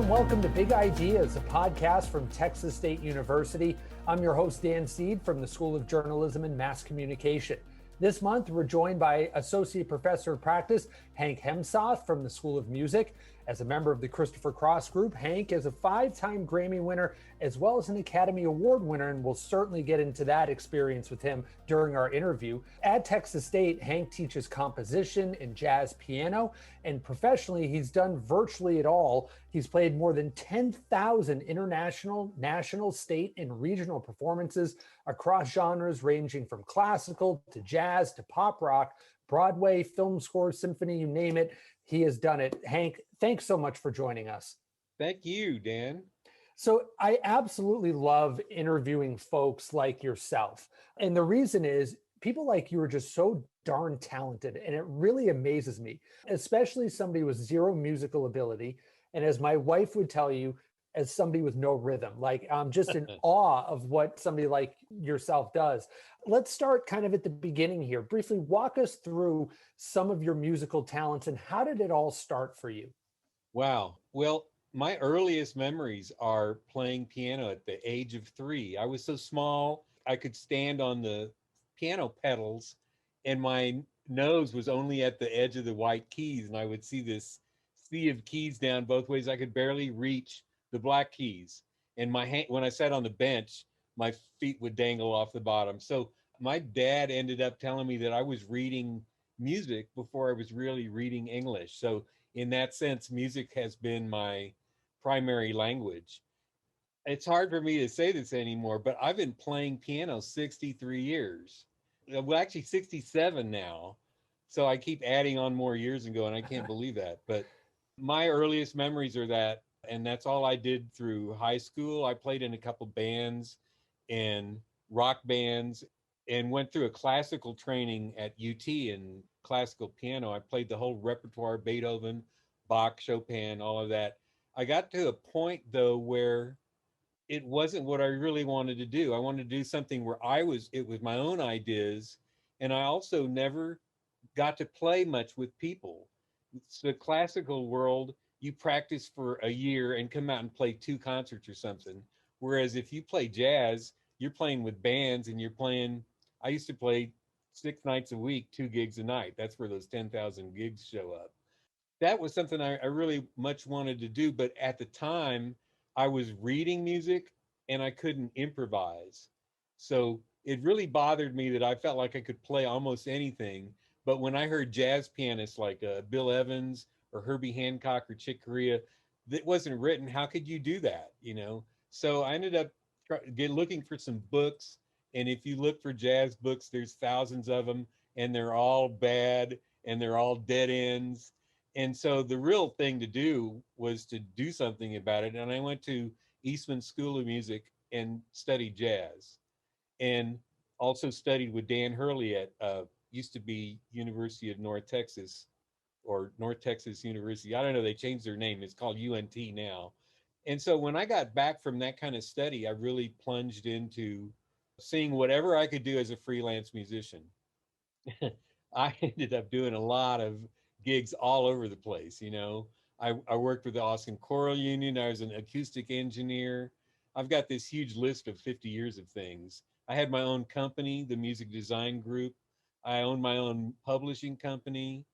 and welcome to Big Ideas, a podcast from Texas State University. I'm your host, Dan Seed from the School of Journalism and Mass Communication. This month, we're joined by Associate Professor of Practice, Hank Hehmsoth from the School of Music. As a member of the Christopher Cross Group, Hank is a 5-time Grammy winner, as well as an Academy Award winner, and we'll certainly get into that experience with him during our interview. At Texas State, Hank teaches composition and jazz piano, and professionally, he's done virtually it all. He's played more than 10,000 international, national, state, and regional performances across genres ranging from classical to jazz to pop rock, Broadway, film score, symphony, you name it. He has done it. Hank, thanks so much for joining us. Thank you, Dan. So I absolutely love interviewing folks like yourself. And the reason is people like you are just so darn talented. And it really amazes me, especially somebody with zero musical ability. And as my wife would tell you, as somebody with no rhythm. Like, I'm just in awe of what somebody like yourself does. Let's start kind of at the beginning here. Briefly walk us through some of your musical talents and how did it all start for you? Wow. Well, my earliest memories are playing piano at the age of 3. I was so small, I could stand on the piano pedals and my nose was only at the edge of the white keys. And I would see this sea of keys down both ways. I could barely reach the black keys, and my hand, when I sat on the bench, my feet would dangle off the bottom. So my dad ended up telling me that I was reading music before I was really reading English. So in that sense, music has been my primary language. It's hard for me to say this anymore, but I've been playing piano 63 years. Well, actually 67 now. So I keep adding on more years and going, I can't believe that. But my earliest memories are that, and that's all I did through high school. I played in a couple bands and rock bands and went through a classical training at UT in classical piano. I played the whole repertoire, Beethoven, Bach, Chopin, all of that. I got to a point though where it wasn't what I really wanted to do. I wanted to do something where it was my own ideas. And I also never got to play much with people. It's the classical world, you practice for a year and come out and play 2 concerts or something. Whereas if you play jazz, you're playing with bands and I used to play 6 nights a week, 2 gigs a night. That's where those 10,000 gigs show up. That was something I really much wanted to do. But at the time, I was reading music and I couldn't improvise. So it really bothered me that I felt like I could play almost anything. But when I heard jazz pianists like Bill Evans or Herbie Hancock or Chick Corea, that wasn't written. How could you do that? So I ended up looking for some books. And if you look for jazz books, there's thousands of them and they're all bad and they're all dead ends. And so the real thing to do was to do something about it. And I went to Eastman School of Music and studied jazz, and also studied with Dan Hurley at used to be University of North Texas or North Texas University. I don't know, they changed their name. It's called UNT now. And so when I got back from that kind of study, I really plunged into seeing whatever I could do as a freelance musician. I ended up doing a lot of gigs all over the place. I worked with the Austin Choral Union. I was an acoustic engineer. I've got this huge list of 50 years of things. I had my own company, the Music Design Group. I owned my own publishing company.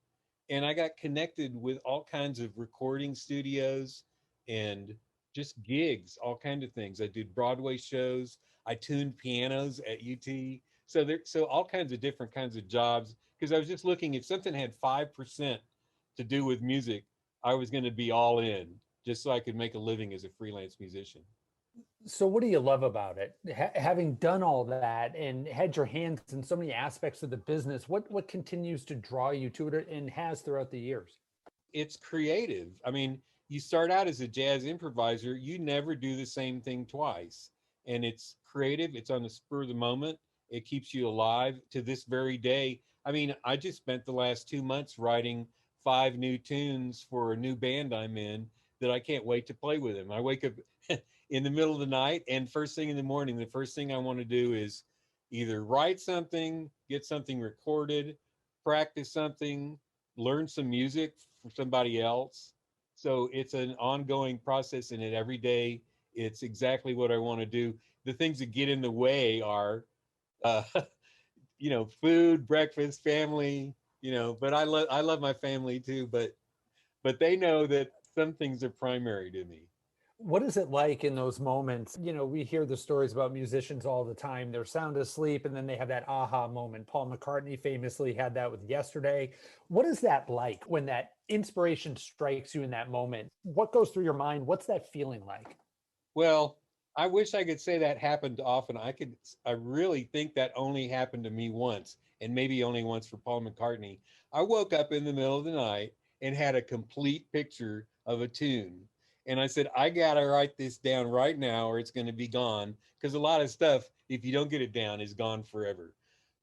And I got connected with all kinds of recording studios and just gigs, all kinds of things. I did Broadway shows. I tuned pianos at UT. So all kinds of different kinds of jobs, because I was just looking, if something had 5% to do with music, I was going to be all in just so I could make a living as a freelance musician. So what do you love about it? Having done all that and had your hands in so many aspects of the business, what continues to draw you to it and has throughout the years? It's creative. I mean, you start out as a jazz improviser, you never do the same thing twice. And it's creative, it's on the spur of the moment. It keeps you alive to this very day. I mean, I just spent the last 2 months writing 5 new tunes for a new band I'm in that I can't wait to play with them. I wake up in the middle of the night and first thing in the morning, the first thing I want to do is either write something, get something recorded, practice something, learn some music for somebody else. So it's an ongoing process in it every day. It's exactly what I want to do. The things that get in the way are, uh, food, breakfast, family, but I love my family too, but they know that some things are primary to me. What is it like in those moments? We hear the stories about musicians all the time. They're sound asleep and then they have that aha moment. Paul McCartney famously had that with Yesterday. What is that like when that inspiration strikes you in that moment? What goes through your mind? What's that feeling like? Well, I wish I could say that happened often. I really think that only happened to me once, and maybe only once for Paul McCartney. I woke up in the middle of the night and had a complete picture of a tune. And I said, I got to write this down right now or it's going to be gone. Because a lot of stuff, if you don't get it down, is gone forever.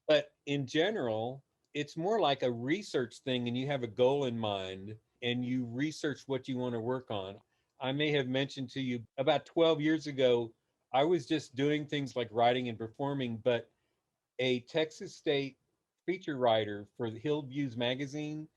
But in general, it's more like a research thing, and you have a goal in mind and you research what you want to work on. I may have mentioned to you about 12 years ago, I was just doing things like writing and performing, but a Texas State feature writer for the Hillviews magazine,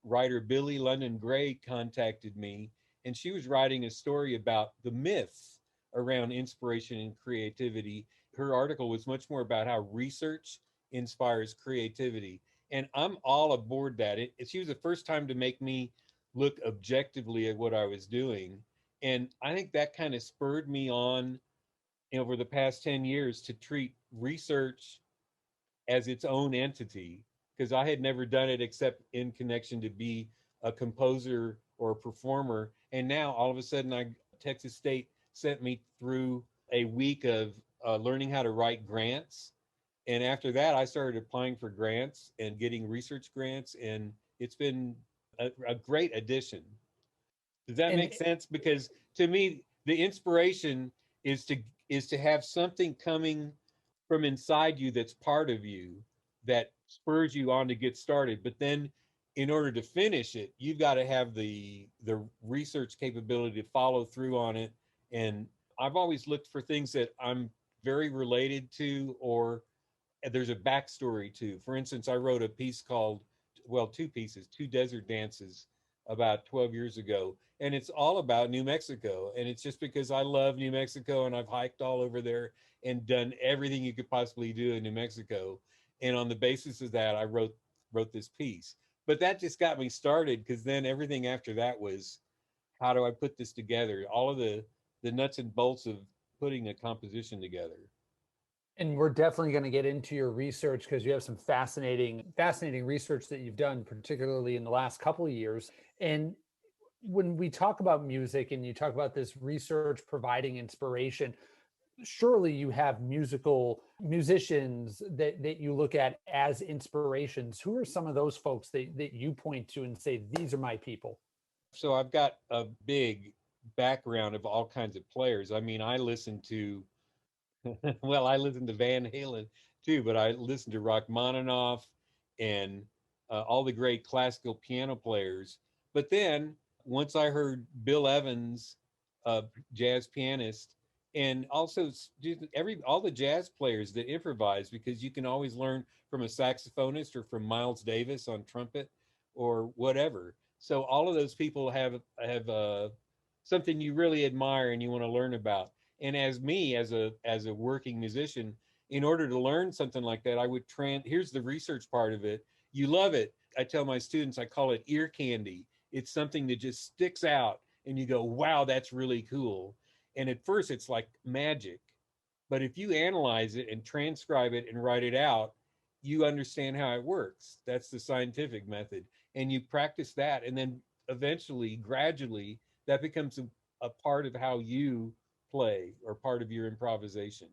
writer Billy London Gray, contacted me, and she was writing a story about the myths around inspiration and creativity. Her article was much more about how research inspires creativity. And I'm all aboard that. She was the first time to make me look objectively at what I was doing. And I think that kind of spurred me on over the past 10 years to treat research as its own entity, because I had never done it except in connection to be a composer or a performer. And now all of a sudden, Texas State sent me through a week of learning how to write grants. And after that, I started applying for grants and getting research grants. And it's been a great addition. Does that And make sense? Because to me, the inspiration is to have something coming from inside you that's part of you that spurs you on to get started. But then in order to finish it, you've got to have the research capability to follow through on it. And I've always looked for things that I'm very related to, or there's a backstory to. For instance, I wrote a piece called, well, two pieces, Two Desert Dances, about 12 years ago. And it's all about New Mexico. And it's just because I love New Mexico and I've hiked all over there and done everything you could possibly do in New Mexico. And on the basis of that, I wrote this piece. But that just got me started, because then everything after that was, how do I put this together? All of the nuts and bolts of putting a composition together. And we're definitely going to get into your research because you have some fascinating research that you've done, particularly in the last couple of years. And when we talk about music and you talk about this research providing inspiration, surely you have musicians that you look at as inspirations. Who are some of those folks that you point to and say, these are my people? So I've got a big background of all kinds of players. I mean, I listen to well, I listen to Van Halen too, but I listen to Rachmaninoff and all the great classical piano players. But then once I heard Bill Evans, jazz pianist, and also all the jazz players that improvise, because you can always learn from a saxophonist or from Miles Davis on trumpet or whatever. So all of those people have something you really admire and you want to learn about. And as me, as a working musician, in order to learn something like that, I would here's the research part of it. You love it. I tell my students, I call it ear candy. It's something that just sticks out and you go, wow, that's really cool. And at first it's like magic. But if you analyze it and transcribe it and write it out, you understand how it works. That's the scientific method. And you practice that. And then eventually, gradually, that becomes a part of how you play or part of your improvisation.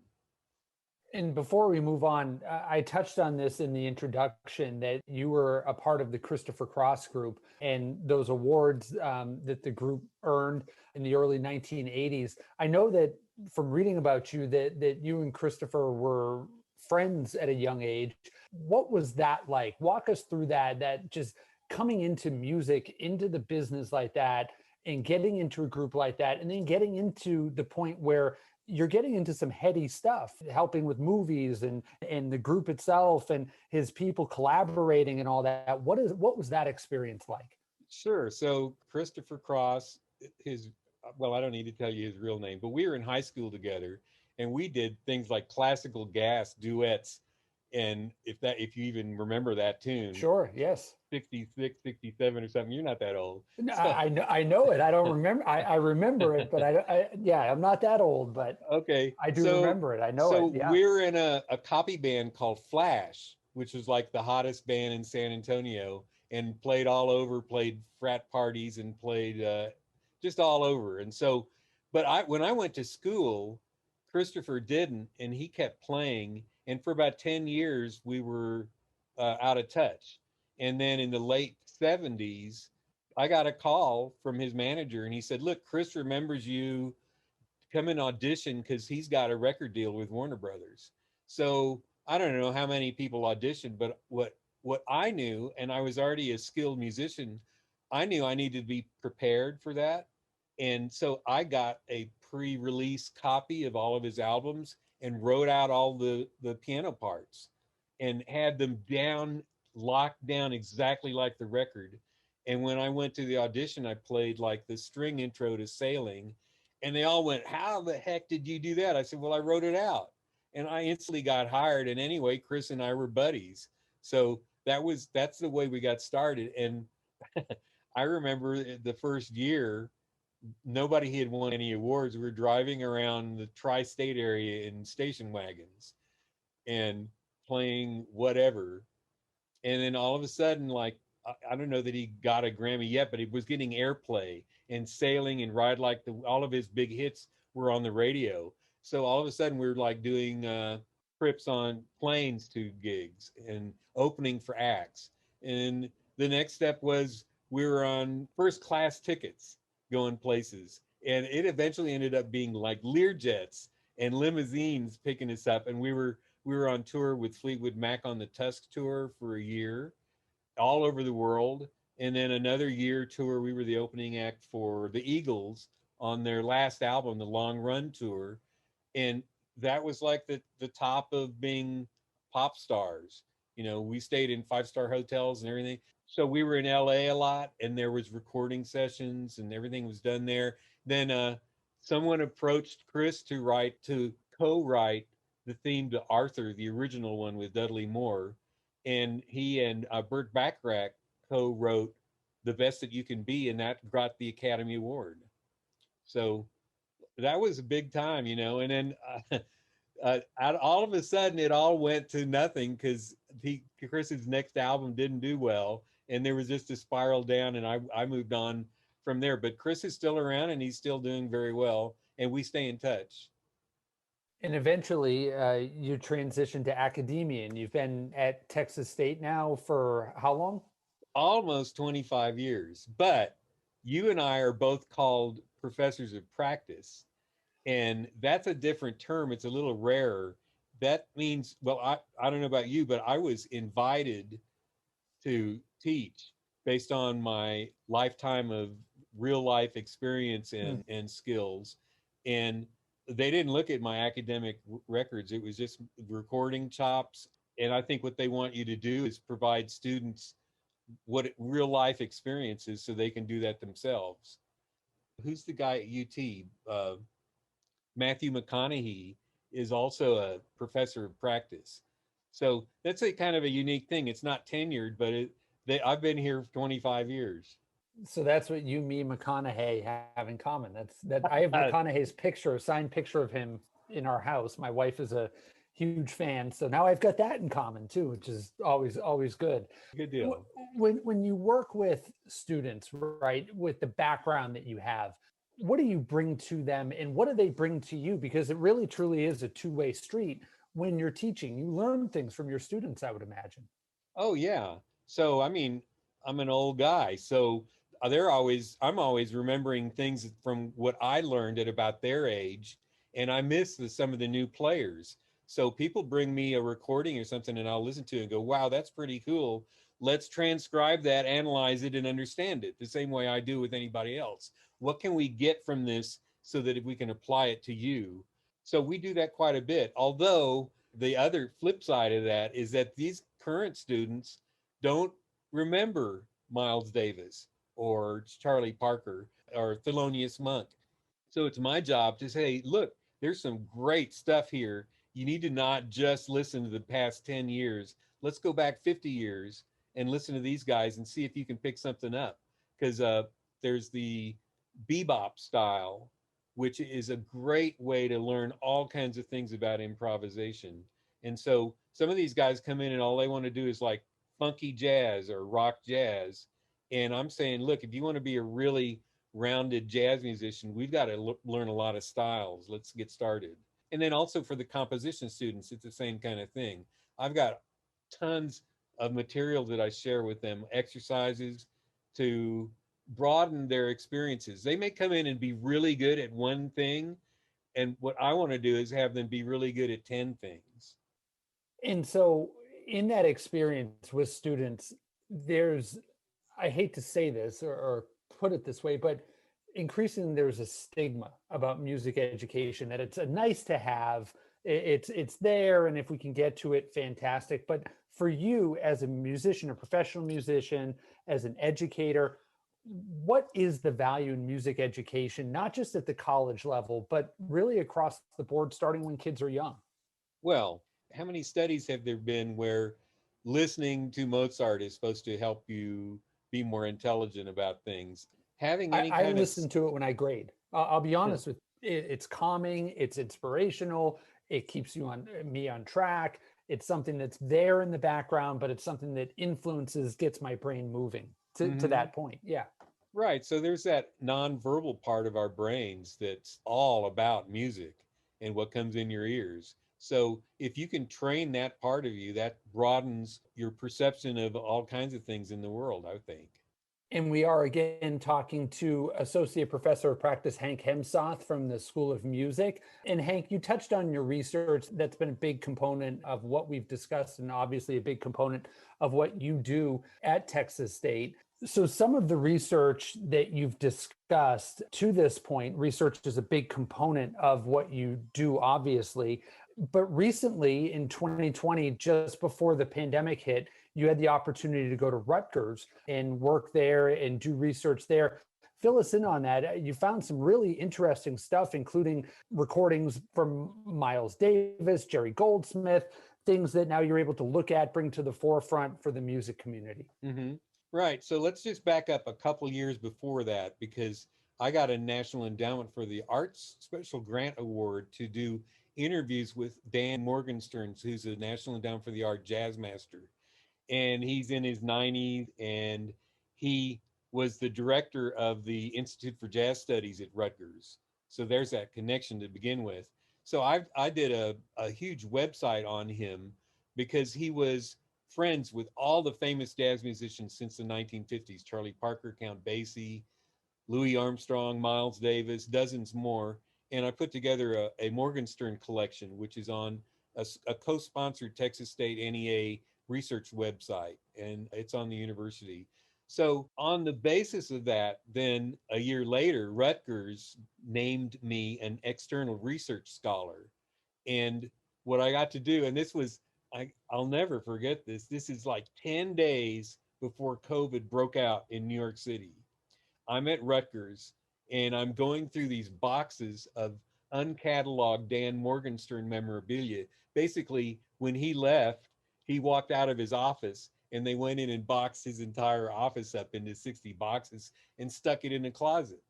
And before we move on, I touched on this in the introduction that you were a part of the Christopher Cross group and those awards that the group earned in the early 1980s. I know that from reading about you that you and Christopher were friends at a young age. What was that like? Walk us through that just coming into music, into the business like that, and getting into a group like that, and then getting into the point where you're getting into some heady stuff, helping with movies and the group itself and his people collaborating and all that. What was that experience like? Sure. So Christopher Cross, his, well, I don't need to tell you his real name, but we were in high school together and we did things like classical gas duets. And if you even remember that tune, Sure, yes. 66, 67 or something, you're not that old. No, So, I know it. I don't remember. I remember it, but yeah, I'm not that old, but okay. I do remember it. I know it. Yeah. We're in a copy band called Flash, which was like the hottest band in San Antonio and played all over, played frat parties and played just all over. And so, but when I went to school, Christopher didn't, and he kept playing. And for about 10 years, we were out of touch. And then in the late 70s, I got a call from his manager and he said, "Look, Chris remembers you, come and audition because he's got a record deal with Warner Brothers." So I don't know how many people auditioned, but what I knew, and I was already a skilled musician, I knew I needed to be prepared for that. And so I got a pre-release copy of all of his albums and wrote out all the piano parts and had them down, locked down exactly like the record. And when I went to the audition, I played like the string intro to Sailing, and they all went, "How the heck did you do that?" I said, "Well, I wrote it out." And I instantly got hired. And anyway, Chris and I were buddies. So that's the way we got started. And I remember the first year, nobody had won any awards. We were driving around the tri-state area in station wagons and playing whatever. And then all of a sudden, like, I don't know that he got a Grammy yet, but he was getting airplay, and Sailing and Ride Like the, all of his big hits were on the radio. So all of a sudden we were like doing trips on planes to gigs and opening for acts. And the next step was we were on first class tickets going places. And it eventually ended up being like Learjets and limousines picking us up. And we were on tour with Fleetwood Mac on the Tusk tour for a year, all over the world. And then another year tour, we were the opening act for the Eagles on their last album, the Long Run tour. And that was like the top of being pop stars. You know, we stayed in five-star hotels and everything. So we were in LA a lot, and there was recording sessions and everything was done there. Then someone approached Chris to co-write the theme to Arthur, the original one with Dudley Moore, and he and Burt Bacharach co-wrote "The Best That You Can Be," and that got the Academy Award. So that was a big time, you know. And then all of a sudden, it all went to nothing because Chris's next album didn't do well, and there was just a spiral down, and I moved on from there. But Chris is still around, and he's still doing very well, and we stay in touch. And eventually, you transitioned to academia, and you've been at Texas State now for how long? Almost 25 years. But you and I are both called professors of practice, and that's a different term. It's a little rarer. That means, well, I don't know about you, but I was invited to teach based on my lifetime of real life experience Hmm. and skills. And they didn't look at my academic records. It was just recording chops. And I think what they want you to do is provide students what real life experiences so they can do that themselves. Who's the guy at UT? Matthew McConaughey is also a professor of practice. So that's a kind of a unique thing. It's not tenured, but I've been here for 25 years. So that's what you, me, McConaughey have in common. That's that I have McConaughey's picture, a signed picture of him in our house. My wife is a huge fan, so now I've got that in common too, which is always good. Good deal. When you work with students, right, with the background that you have, what do you bring to them, and what do they bring to you? Because it really truly is a two-way street. When you're teaching, you learn things from your students, I would imagine. Oh yeah. So I mean, I'm an old guy, so I'm always remembering things from what I learned at about their age, and I miss some of the new players. So people bring me a recording or something, and I'll listen to it and go, "Wow, that's pretty cool. Let's transcribe that, analyze it, and understand it the same way I do with anybody else. What can we get from this so that if we can apply it to you?" So we do that quite a bit. Although the other flip side of that is that these current students don't remember Miles Davis or Charlie Parker or Thelonious Monk. So it's my job to say, look, there's some great stuff here. You need to not just listen to the past 10 years. Let's go back 50 years and listen to these guys and see if you can pick something up. Because there's the bebop style, which is a great way to learn all kinds of things about improvisation. And so some of these guys come in and all they want to do is like funky jazz or rock jazz. And I'm saying, look, if you want to be a really rounded jazz musician, we've got to learn a lot of styles. Let's get started. And then also for the composition students, it's the same kind of thing. I've got tons of material that I share with them, exercises to broaden their experiences. They may come in and be really good at one thing, and what I want to do is have them be really good at 10 things. And so, in that experience with students, there's, I hate to say this or put it this way, but increasingly there's a stigma about music education that it's a nice to have. It's there, and if we can get to it, fantastic. But for you as a musician, a professional musician, as an educator, what is the value in music education, not just at the college level, but really across the board, starting when kids are young? Well, how many studies have there been where listening to Mozart is supposed to help you be more intelligent about things? Having any I kind of listen to it when I grade. I'll be honest with you, it's calming, it's inspirational, it keeps you on me on track. It's something that's there in the background, but it's something that influences, gets my brain moving to that point. Yeah. right. So there's that nonverbal part of our brains that's all about music and what comes in your ears. So if you can train that part of you, that broadens your perception of all kinds of things in the world, I think. And we are again talking to Associate Professor of Practice Hank Hehmsoth from the School of Music. And Hank, you touched on your research. That's been a big component of what we've discussed, and obviously a big component of what you do at Texas State. So some of the research that you've discussed to this point, research is a big component of what you do, obviously. But recently in 2020, just before the pandemic hit, you had the opportunity to go to Rutgers and work there and do research there. Fill us in on that. You found some really interesting stuff, including recordings from Miles Davis, Jerry Goldsmith, things that now you're able to look at, bring to the forefront for the music community. Mm-hmm. Right. So let's just back up a couple years before that, because I got a National Endowment for the Arts Special Grant Award to do interviews with Dan Morgenstern, who's a National Endowment for the Art jazz master. And he's in his 90s, and he was the director of the Institute for Jazz Studies at Rutgers. So there's that connection to begin with. So I did a huge website on him because he was friends with all the famous jazz musicians since the 1950s: Charlie Parker, Count Basie, Louis Armstrong, Miles Davis, dozens more. And I put together a Morgenstern collection, which is on a co-sponsored Texas State NEA research website, and it's on the university. So on the basis of that, then a year later, Rutgers named me an external research scholar. And what I got to do, and this was, I'll never forget this. This is like 10 days before COVID broke out in New York City. I'm at Rutgers, and I'm going through these boxes of uncatalogued Dan Morgenstern memorabilia. Basically, when he left, he walked out of his office, and they went in and boxed his entire office up into 60 boxes and stuck it in a closet.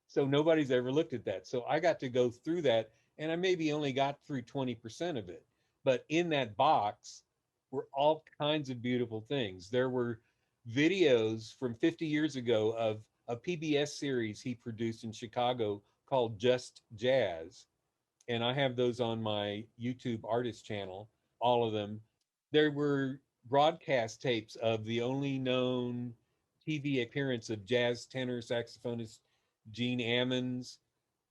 So nobody's ever looked at that. So I got to go through that, and I maybe only got through 20% of it. But in that box were all kinds of beautiful things. There were videos from 50 years ago of a PBS series he produced in Chicago called Just Jazz. And I have those on my YouTube artist channel, all of them. There were broadcast tapes of the only known TV appearance of jazz tenor saxophonist Gene Ammons.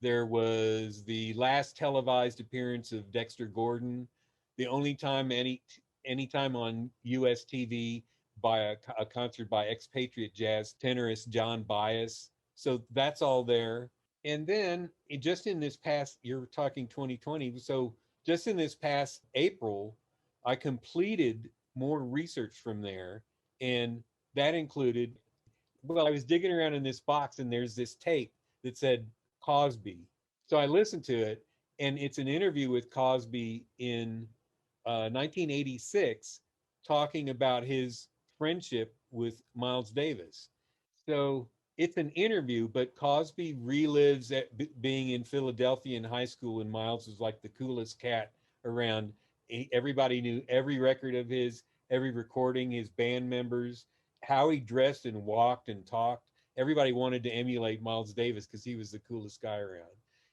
There was the last televised appearance of Dexter Gordon, the only time any time on US TV by a concert by expatriate jazz tenorist John Bias. So that's all there. And then just in this past, you're talking 2020. So just in this past April, I completed more research from there. And that included Well, I was digging around in this box and there's this tape that said Cosby. So I listened to it, and it's an interview with Cosby in 1986 talking about his friendship with Miles Davis. So it's an interview, but Cosby relives being in Philadelphia in high school when Miles was like the coolest cat around. Everybody knew every record of his, every recording, his band members, how he dressed and walked and talked. Everybody wanted to emulate Miles Davis because he was the coolest guy around.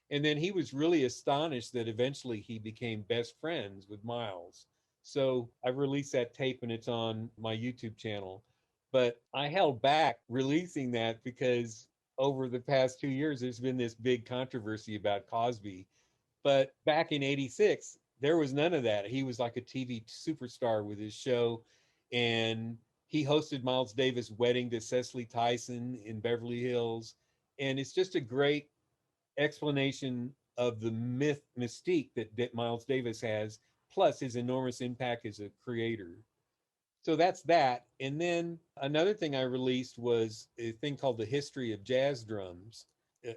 And then he was really astonished that eventually he became best friends with Miles. So I've released that tape and it's on my YouTube channel. But I held back releasing that because over the past 2 years, there's been this big controversy about Cosby. But back in '86, there was none of that. He was like a TV superstar with his show. And he hosted Miles Davis' wedding to Cecily Tyson in Beverly Hills. And it's just a great explanation of the mystique that Miles Davis has, plus his enormous impact as a creator. So that's that. And then another thing I released was a thing called the History of Jazz Drums.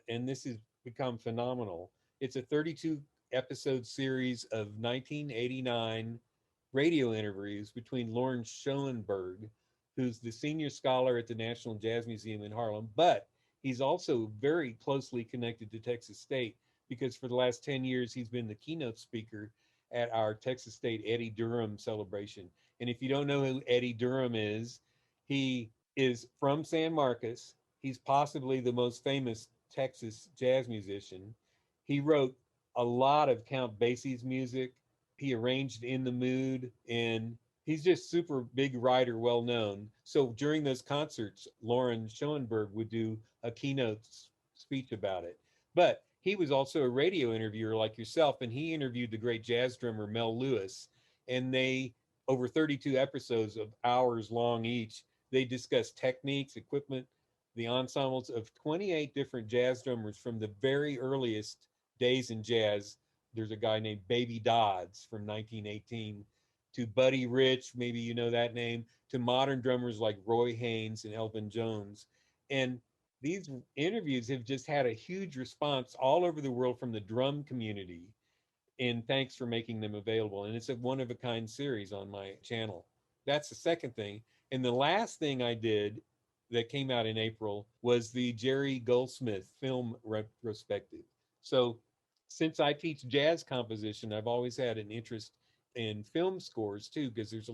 And this has become phenomenal. It's a 32 episode series of 1989 radio interviews between Lauren Schoenberg, who's the senior scholar at the National Jazz Museum in Harlem, but he's also very closely connected to Texas State because for the last 10 years, he's been the keynote speaker at our Texas State Eddie Durham celebration. And if you don't know who Eddie Durham is, he is from San Marcos. He's possibly the most famous Texas jazz musician. He wrote a lot of Count Basie's music. He arranged In the Mood, and he's just super big writer, well known. So during those concerts, Lauren Schoenberg would do a keynote speech about it. But he was also a radio interviewer like yourself, and he interviewed the great jazz drummer Mel Lewis. And they, over 32 episodes of hours long each, they discussed techniques, equipment, the ensembles of 28 different jazz drummers from the very earliest days in jazz. There's a guy named Baby Dodds from 1918 to Buddy Rich, maybe you know that name, to modern drummers like Roy Haynes and Elvin Jones. And these interviews have just had a huge response all over the world from the drum community. And thanks for making them available. And it's a one of a kind series on my channel. That's the second thing. And the last thing I did that came out in April was the Jerry Goldsmith film retrospective. So since I teach jazz composition, I've always had an interest in film scores too, because there's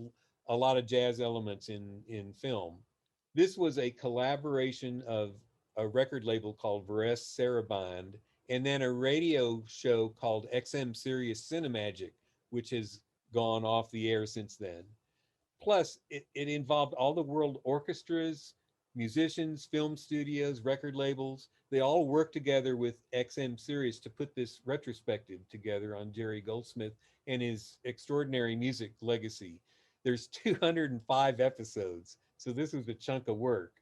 a lot of jazz elements in film. This was a collaboration of a record label called Varese Sarabande and then a radio show called XM Sirius Cinemagic, which has gone off the air since then. Plus, it involved all the world orchestras, musicians, film studios, record labels. They all worked together with XM Sirius to put this retrospective together on Jerry Goldsmith and his extraordinary music legacy. There's 205 episodes, so this was a chunk of work.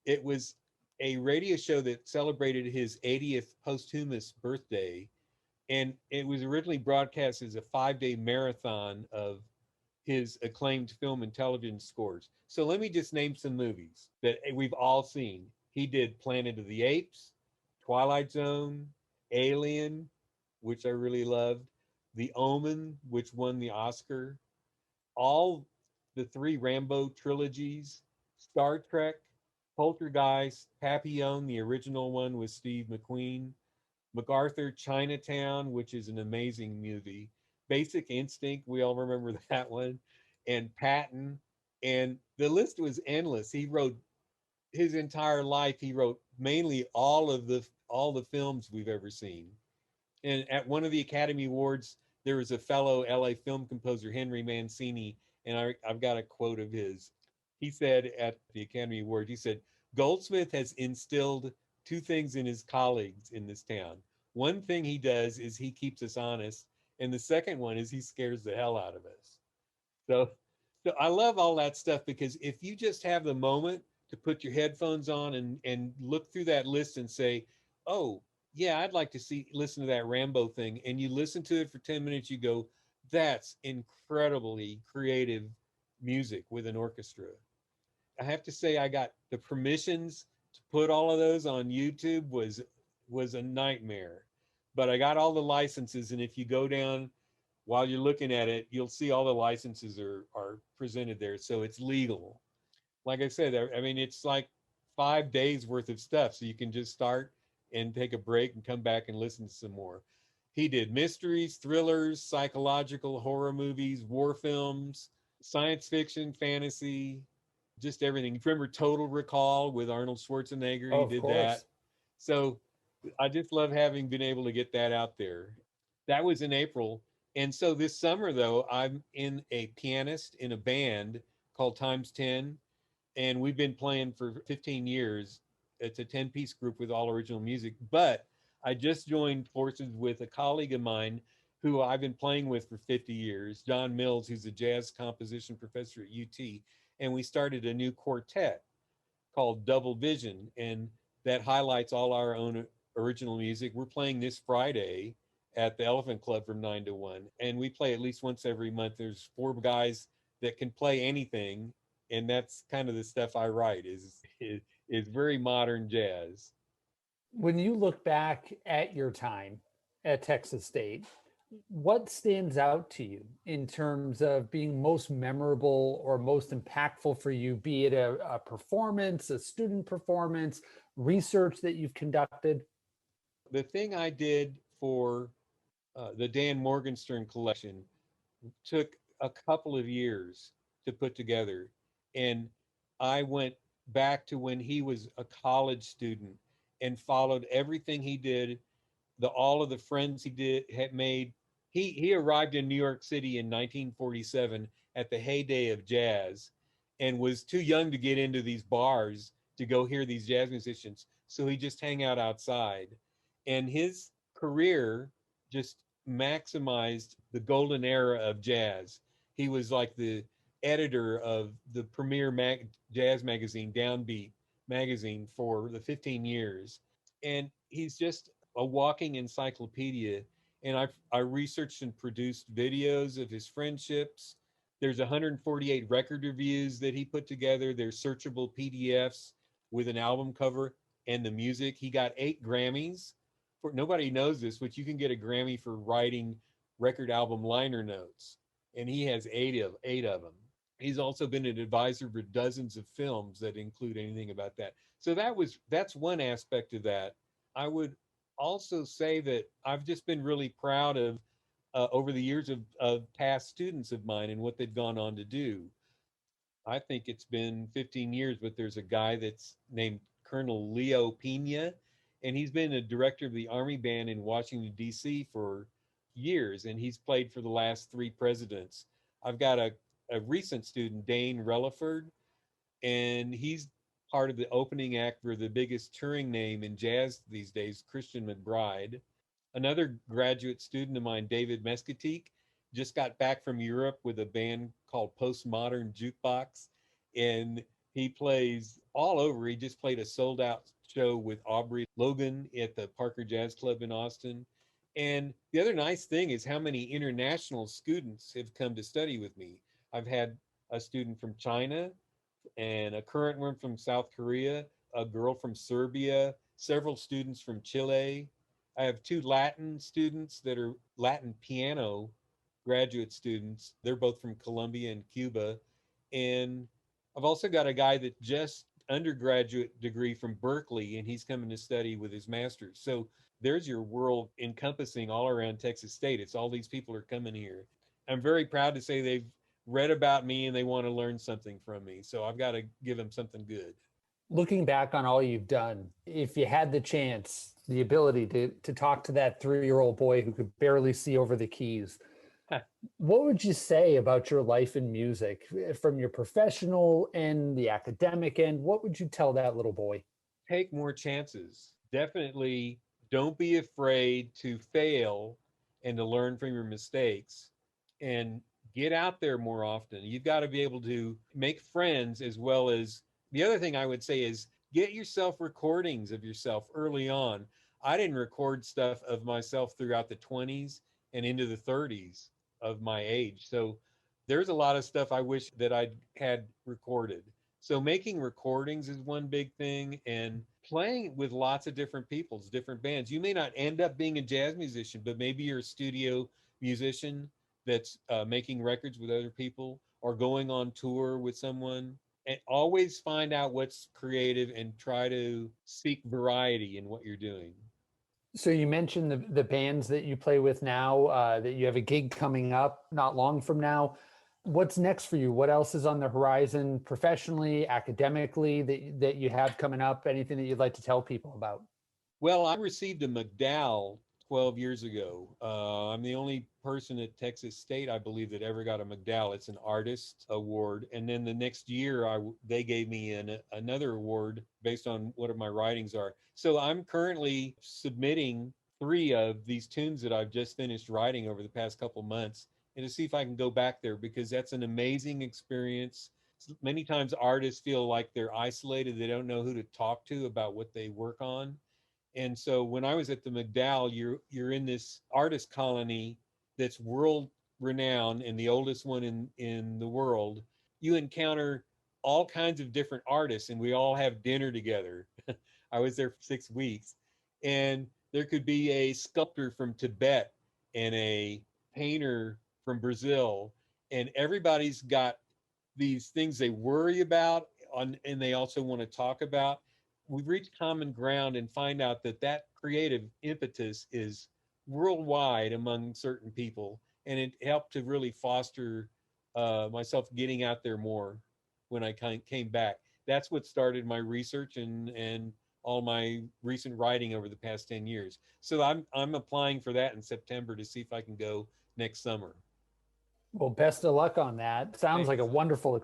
It was a radio show that celebrated his 80th posthumous birthday, and it was originally broadcast as a 5 day marathon of his acclaimed film and television scores. So let me just name some movies that we've all seen. He did Planet of the Apes, Twilight Zone, Alien, which I really loved, The Omen, which won the Oscar, all the three Rambo trilogies, Star Trek, Poltergeist, Papillon, the original one with Steve McQueen, MacArthur, Chinatown, which is an amazing movie, Basic Instinct, we all remember that one, and Patton. And the list was endless. He wrote his entire life. He wrote mainly all the films we've ever seen. And at one of the Academy Awards, there was a fellow LA film composer, Henry Mancini, and I've got a quote of his. He said at the Academy Award, he said, Goldsmith has instilled two things in his colleagues in this town. One thing he does is he keeps us honest, and the second one is he scares the hell out of us. So, so I love all that stuff because if you just have the moment to put your headphones on and look through that list and say, oh, yeah, I'd like to listen to that Rambo thing, and you listen to it for 10 minutes, you go, that's incredibly creative music with an orchestra. I have to say I got the permissions to put all of those on YouTube was a nightmare. But I got all the licenses, and if you go down while you're looking at it, you'll see all the licenses are presented there, so it's legal. Like I said, I mean it's like 5 days worth of stuff, so you can just start and take a break and come back and listen to some more. He did mysteries, thrillers, psychological horror movies, war films, science fiction, fantasy, just everything. Remember Total Recall with Arnold Schwarzenegger? Oh, He of did that. course. So I just love having been able to get that out there. That was in April. And so this summer, though, I'm in a pianist in a band called Times 10, and we've been playing for 15 years. It's a 10-piece group with all original music. But I just joined forces with a colleague of mine who I've been playing with for 50 years, John Mills, who's a jazz composition professor at UT. And we started a new quartet called Double Vision, and that highlights all our own original music. We're playing this Friday at the Elephant Club from 9 to 1, and we play at least once every month. There's four guys that can play anything, and that's kind of the stuff I write is very modern jazz. When you look back at your time at Texas State, what stands out to you in terms of being most memorable or most impactful for you, be it a performance, a student performance, research that you've conducted? The thing I did for the Dan Morgenstern collection took a couple of years to put together. And I went back to when he was a college student and followed everything he did, all of the friends he had made. He arrived in New York City in 1947 at the heyday of jazz and was too young to get into these bars to go hear these jazz musicians. So he just hang out outside. And his career just maximized the golden era of jazz. He was like the editor of the premier jazz magazine, Downbeat magazine, for the 15 years. And he's just a walking encyclopedia. And I researched and produced videos of his friendships. There's 148 record reviews that he put together. There's searchable PDFs with an album cover and the music. He got 8 Grammys. For nobody knows this, but you can get a Grammy for writing record album liner notes, and he has eight of them. He's also been an advisor for dozens of films that include anything about that. So that's one aspect of that. I would also say that I've just been really proud of over the years of past students of mine and what they've gone on to do. I think it's been 15 years, but there's a guy that's named Colonel Leo Pena, and he's been a director of the Army Band in Washington, D.C. for years, and he's played for the last 3 presidents. I've got a recent student, Dane Relaford, and he's part of the opening act for the biggest touring name in jazz these days, Christian McBride. Another graduate student of mine, David Mescatique, just got back from Europe with a band called Postmodern Jukebox, and he plays all over. He just played a sold out show with Aubrey Logan at the Parker Jazz Club in Austin. And the other nice thing is how many international students have come to study with me. I've had a student from China and a current one from South Korea, a girl from Serbia, several students from Chile. I have 2 Latin students that are Latin piano graduate students. They're both from Colombia and Cuba. And I've also got a guy that just undergraduate degree from Berklee, and he's coming to study with his master's. So there's your world encompassing all around Texas State. It's all these people are coming here. I'm very proud to say they've read about me and they want to learn something from me. So I've got to give them something good. Looking back on all you've done, if you had the chance, the ability to talk to that 3-year-old boy who could barely see over the keys, what would you say about your life in music from your professional and the academic end? What would you tell that little boy? Take more chances. Definitely don't be afraid to fail and to learn from your mistakes, and get out there more often. You've got to be able to make friends, as well as the other thing I would say is get yourself recordings of yourself early on. I didn't record stuff of myself throughout the 20s and into the 30s of my age. So there's a lot of stuff I wish that I'd had recorded. So making recordings is one big thing, and playing with lots of different people's different bands. You may not end up being a jazz musician, but maybe you're a studio musician that's making records with other people or going on tour with someone. And always find out what's creative and try to seek variety in what you're doing. So you mentioned the bands that you play with now, that you have a gig coming up not long from now. What's next for you? What else is on the horizon professionally, academically that you have coming up? Anything that you'd like to tell people about? Well, I received a McDowell 12 years ago. I'm the only person at Texas State, I believe, that ever got a McDowell. It's an artist award. And then the next year, they gave me another award based on what my writings are. So I'm currently submitting 3 of these tunes that I've just finished writing over the past couple months, and to see if I can go back there, because that's an amazing experience. Many times artists feel like they're isolated. They don't know who to talk to about what they work on. And so when I was at the McDowell, you're in this artist colony that's world renowned and the oldest one in the world. You encounter all kinds of different artists, and we all have dinner together. I was there for 6 weeks, and there could be a sculptor from Tibet and a painter from Brazil, and everybody's got these things they worry about and they also want to talk about. We've reached common ground and find out that creative impetus is worldwide among certain people, and it helped to really foster myself getting out there more when I came back. That's what started my research and all my recent writing over the past 10 years. So I'm applying for that in September to see if I can go next summer. Well, best of luck on that. Sounds like a wonderful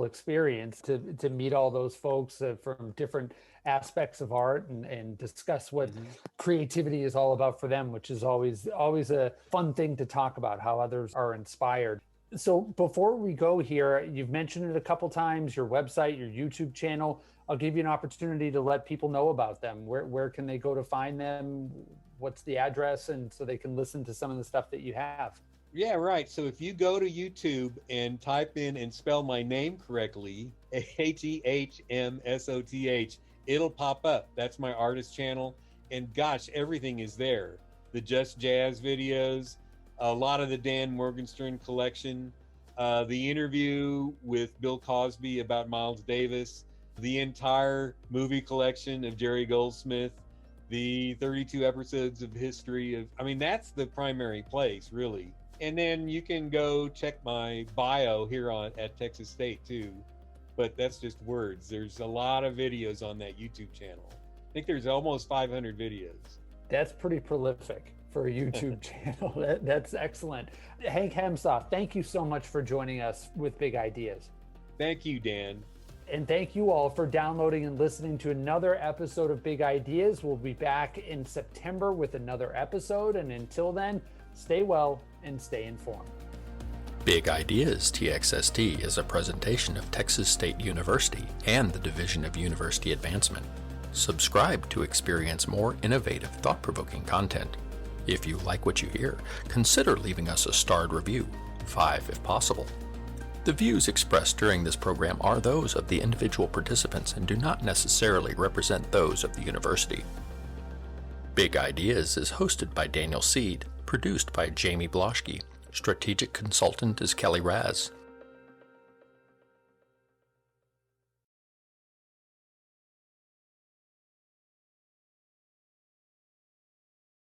experience to meet all those folks from different aspects of art and discuss what creativity is all about for them, which is always a fun thing to talk about, how others are inspired. So before we go here, you've mentioned it a couple times, your website, your YouTube channel. I'll give you an opportunity to let people know about them. Where can they go to find them? What's the address? And so they can listen to some of the stuff that you have. Yeah, right. So if you go to YouTube and type in and spell my name correctly, Hehmsoth, it'll pop up. That's my artist channel. And gosh, everything is there. The Just Jazz videos, a lot of the Dan Morgenstern collection, the interview with Bill Cosby about Miles Davis, the entire movie collection of Jerry Goldsmith, the 32 episodes of history of, that's the primary place, really. And then you can go check my bio here at Texas State too, but that's just words. There's a lot of videos on that YouTube channel. I think there's almost 500 videos. That's pretty prolific for a YouTube channel. That's excellent. Hank Hehmsoth, thank you so much for joining us with Big Ideas. Thank you, Dan. And thank you all for downloading and listening to another episode of Big Ideas. We'll be back in September with another episode. And until then, stay well and stay informed. Big Ideas TXST is a presentation of Texas State University and the Division of University Advancement. Subscribe to experience more innovative, thought-provoking content. If you like what you hear, consider leaving us a starred review, 5 if possible. The views expressed during this program are those of the individual participants and do not necessarily represent those of the university. Big Ideas is hosted by Daniel Seed, produced by Jamie Bloschke. Strategic consultant is Kelly Raz.